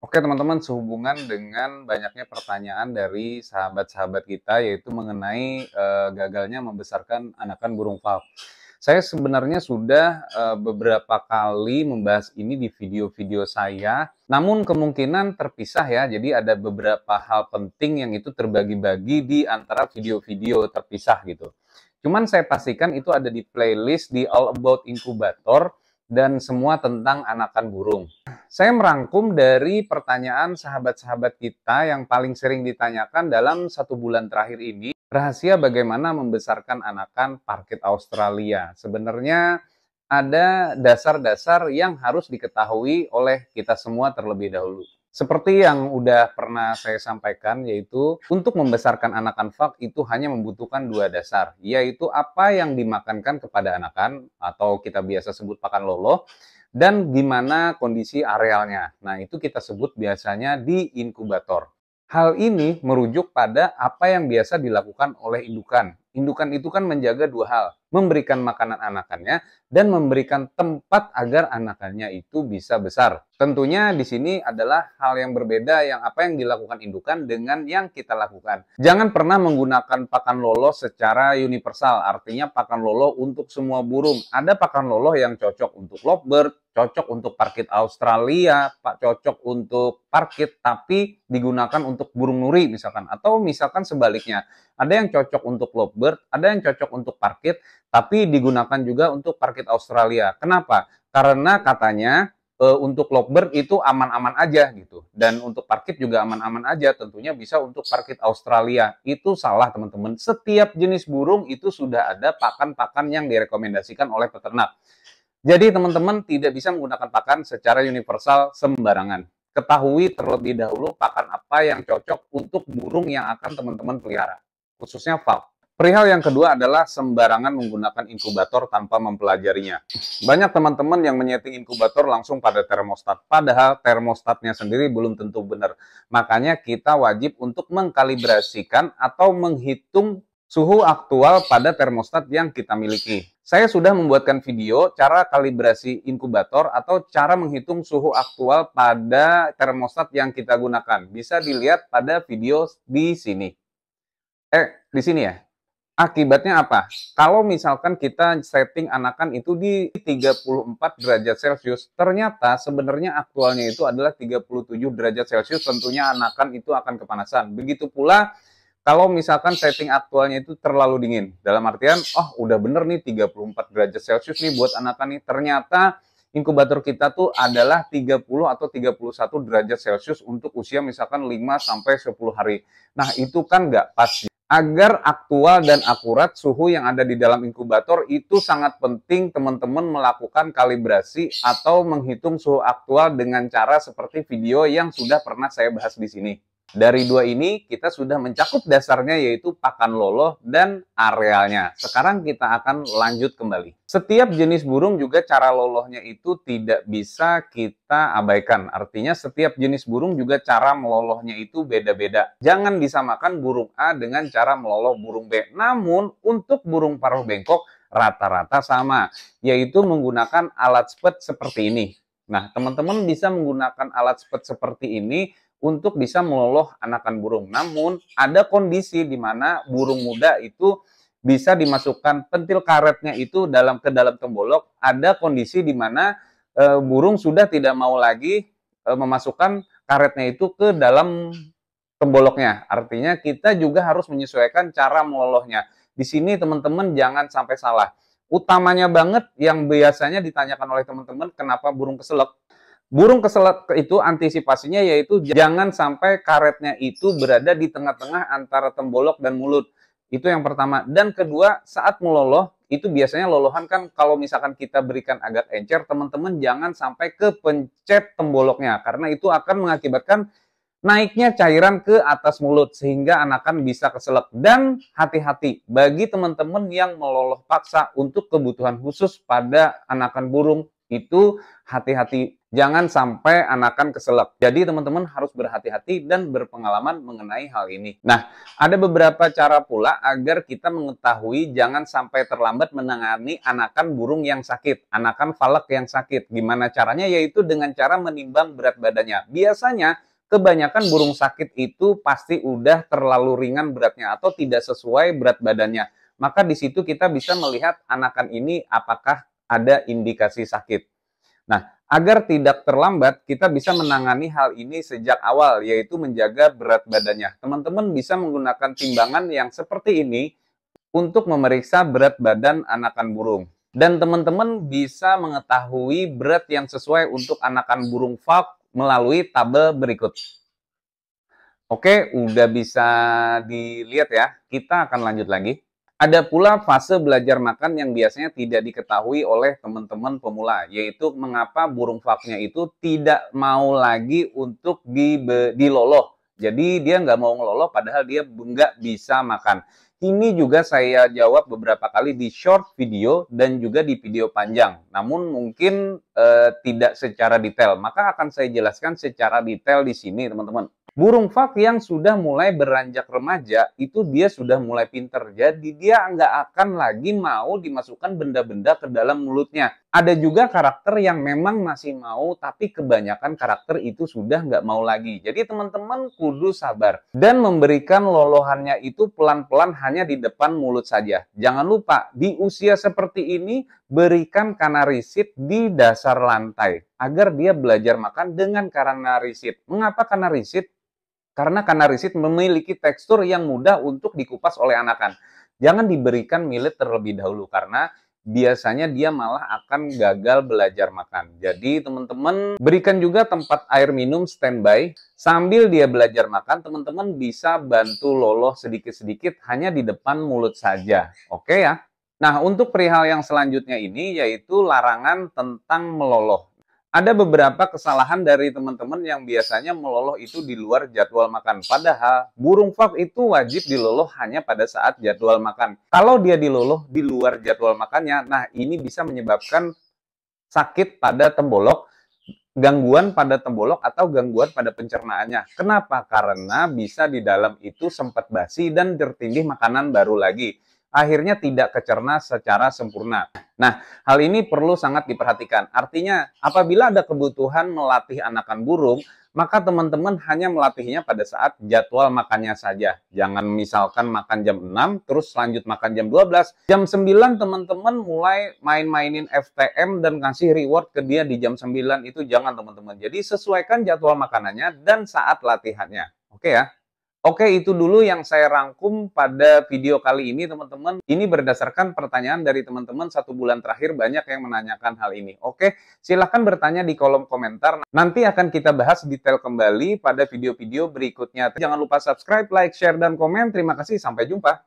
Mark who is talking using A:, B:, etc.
A: Oke teman-teman, sehubungan dengan banyaknya pertanyaan dari sahabat-sahabat kita yaitu mengenai gagalnya membesarkan anakan burung falk. Saya sebenarnya sudah beberapa kali membahas ini di video-video saya, namun kemungkinan terpisah ya. Jadi ada beberapa hal penting yang itu terbagi-bagi di antara video-video terpisah gitu. Cuman saya pastikan itu ada di playlist di All About Inkubator dan semua tentang anakan burung. Saya merangkum dari pertanyaan sahabat-sahabat kita yang paling sering ditanyakan dalam 1 bulan terakhir ini, rahasia bagaimana membesarkan anakan parkit Australia. Sebenarnya ada dasar-dasar yang harus diketahui oleh kita semua terlebih dahulu. Seperti yang udah pernah saya sampaikan, yaitu untuk membesarkan anakan falk itu hanya membutuhkan 2 dasar, yaitu apa yang dimakankan kepada anakan atau kita biasa sebut pakan loloh, dan gimana kondisi arealnya. Nah, itu kita sebut biasanya di inkubator. Hal ini merujuk pada apa yang biasa dilakukan oleh indukan. Indukan itu kan menjaga 2 hal, memberikan makanan anakannya dan memberikan tempat agar anakannya itu bisa besar. Tentunya di sini adalah hal yang berbeda yang apa yang dilakukan indukan dengan yang kita lakukan. Jangan pernah menggunakan pakan loloh secara universal, artinya pakan loloh untuk semua burung. Ada pakan loloh yang cocok untuk lovebird, cocok untuk parkit Australia, cocok untuk parkit tapi digunakan untuk burung nuri misalkan, atau misalkan sebaliknya. Ada yang cocok untuk lovebird, ada yang cocok untuk parkit, tapi digunakan juga untuk parkit Australia. Kenapa? Karena katanya untuk lovebird itu aman-aman aja gitu. Dan untuk parkit juga aman-aman aja, tentunya bisa untuk parkit Australia. Itu salah teman-teman. Setiap jenis burung itu sudah ada pakan-pakan yang direkomendasikan oleh peternak. Jadi teman-teman tidak bisa menggunakan pakan secara universal sembarangan. Ketahui terlebih dahulu pakan apa yang cocok untuk burung yang akan teman-teman pelihara, khususnya falk. Perihal yang kedua adalah sembarangan menggunakan inkubator tanpa mempelajarinya. Banyak teman-teman yang menyeting inkubator langsung pada termostat, padahal termostatnya sendiri belum tentu benar. Makanya kita wajib untuk mengkalibrasikan atau menghitung suhu aktual pada termostat yang kita miliki. Saya sudah membuatkan video cara kalibrasi inkubator atau cara menghitung suhu aktual pada termostat yang kita gunakan. Bisa dilihat pada video di sini. Di sini ya. Akibatnya apa? Kalau misalkan kita setting anakan itu di 34 derajat Celcius, ternyata sebenarnya aktualnya itu adalah 37 derajat Celcius, tentunya anakan itu akan kepanasan. Begitu pula kalau misalkan setting aktualnya itu terlalu dingin. Dalam artian, oh udah bener nih 34 derajat Celcius nih buat anakan nih. Ternyata inkubator kita tuh adalah 30 atau 31 derajat Celcius untuk usia misalkan 5-10 hari. Nah itu kan nggak pas. Agar aktual dan akurat suhu yang ada di dalam inkubator itu sangat penting teman-teman melakukan kalibrasi atau menghitung suhu aktual dengan cara seperti video yang sudah pernah saya bahas di sini. Dari 2 ini kita sudah mencakup dasarnya yaitu pakan loloh dan arealnya. Sekarang kita akan lanjut kembali. Setiap jenis burung juga cara lolohnya itu tidak bisa kita abaikan. Artinya setiap jenis burung juga cara melolohnya itu beda-beda. Jangan disamakan burung A dengan cara meloloh burung B. Namun untuk burung paruh bengkok rata-rata sama, yaitu menggunakan alat spet seperti ini. Nah, teman-teman bisa menggunakan alat spet seperti ini untuk bisa meloloh anakan burung. Namun ada kondisi di mana burung muda itu bisa dimasukkan pentil karetnya itu ke dalam tembolok. Ada kondisi di mana burung sudah tidak mau lagi memasukkan karetnya itu ke dalam temboloknya. Artinya kita juga harus menyesuaikan cara melolohnya. Di sini teman-teman jangan sampai salah. Utamanya banget yang biasanya ditanyakan oleh teman-teman, kenapa burung keselek? Burung keselek itu antisipasinya yaitu jangan sampai karetnya itu berada di tengah-tengah antara tembolok dan mulut. Itu yang pertama. Dan kedua, saat meloloh, itu biasanya lolohan kan kalau misalkan kita berikan agak encer, teman-teman jangan sampai kepencet temboloknya. Karena itu akan mengakibatkan naiknya cairan ke atas mulut sehingga anakan bisa keselek. Dan hati-hati bagi teman-teman yang meloloh paksa untuk kebutuhan khusus pada anakan burung, itu hati-hati. Jangan sampai anakan keselak. Jadi teman-teman harus berhati-hati dan berpengalaman mengenai hal ini. Nah, ada beberapa cara pula agar kita mengetahui jangan sampai terlambat menangani anakan burung yang sakit, anakan falak yang sakit. Gimana caranya? Yaitu dengan cara menimbang berat badannya. Biasanya kebanyakan burung sakit itu pasti udah terlalu ringan beratnya atau tidak sesuai berat badannya. Maka di situ kita bisa melihat anakan ini apakah ada indikasi sakit. Nah, agar tidak terlambat, kita bisa menangani hal ini sejak awal, yaitu menjaga berat badannya. Teman-teman bisa menggunakan timbangan yang seperti ini untuk memeriksa berat badan anakan burung. Dan teman-teman bisa mengetahui berat yang sesuai untuk anakan burung falk melalui tabel berikut. Oke, udah bisa dilihat ya. Kita akan lanjut lagi. Ada pula fase belajar makan yang biasanya tidak diketahui oleh teman-teman pemula, yaitu mengapa burung falknya itu tidak mau lagi untuk diloloh. Jadi dia nggak mau ngeloloh padahal dia nggak bisa makan. Ini juga saya jawab beberapa kali di short video dan juga di video panjang. Namun mungkin tidak secara detail, maka akan saya jelaskan secara detail di sini teman-teman. Burung falk yang sudah mulai beranjak remaja, itu dia sudah mulai pinter. Jadi dia nggak akan lagi mau dimasukkan benda-benda ke dalam mulutnya. Ada juga karakter yang memang masih mau, tapi kebanyakan karakter itu sudah nggak mau lagi. Jadi teman-teman kudu sabar. Dan memberikan lolohannya itu pelan-pelan hanya di depan mulut saja. Jangan lupa, di usia seperti ini, berikan kanarisit di dasar lantai. Agar dia belajar makan dengan kanarisit. Mengapa kanarisit? Karena kanarisit memiliki tekstur yang mudah untuk dikupas oleh anakan. Jangan diberikan millet terlebih dahulu karena biasanya dia malah akan gagal belajar makan. Jadi teman-teman berikan juga tempat air minum standby. Sambil dia belajar makan, teman-teman bisa bantu loloh sedikit-sedikit hanya di depan mulut saja. Oke ya? Nah, untuk perihal yang selanjutnya ini yaitu larangan tentang meloloh. Ada beberapa kesalahan dari teman-teman yang biasanya meloloh itu di luar jadwal makan. Padahal burung falk itu wajib diloloh hanya pada saat jadwal makan. Kalau dia diloloh di luar jadwal makannya, nah ini bisa menyebabkan sakit pada tembolok, gangguan pada tembolok atau gangguan pada pencernaannya. Kenapa? Karena bisa di dalam itu sempat basi dan tertindih makanan baru lagi. Akhirnya tidak kecerna secara sempurna. Nah, hal ini perlu sangat diperhatikan. Artinya, apabila ada kebutuhan melatih anakan burung, maka teman-teman hanya melatihnya pada saat jadwal makannya saja. Jangan misalkan makan jam 6, terus lanjut makan jam 12. Jam 9 teman-teman mulai main-mainin FTM dan kasih reward ke dia di jam 9. Itu jangan teman-teman. Jadi sesuaikan jadwal makanannya dan saat latihannya. Oke ya? Oke, itu dulu yang saya rangkum pada video kali ini, teman-teman. Ini berdasarkan pertanyaan dari teman-teman 1 bulan terakhir banyak yang menanyakan hal ini. Oke, silahkan bertanya di kolom komentar. Nanti akan kita bahas detail kembali pada video-video berikutnya. Jangan lupa subscribe, like, share, dan komen. Terima kasih, sampai jumpa.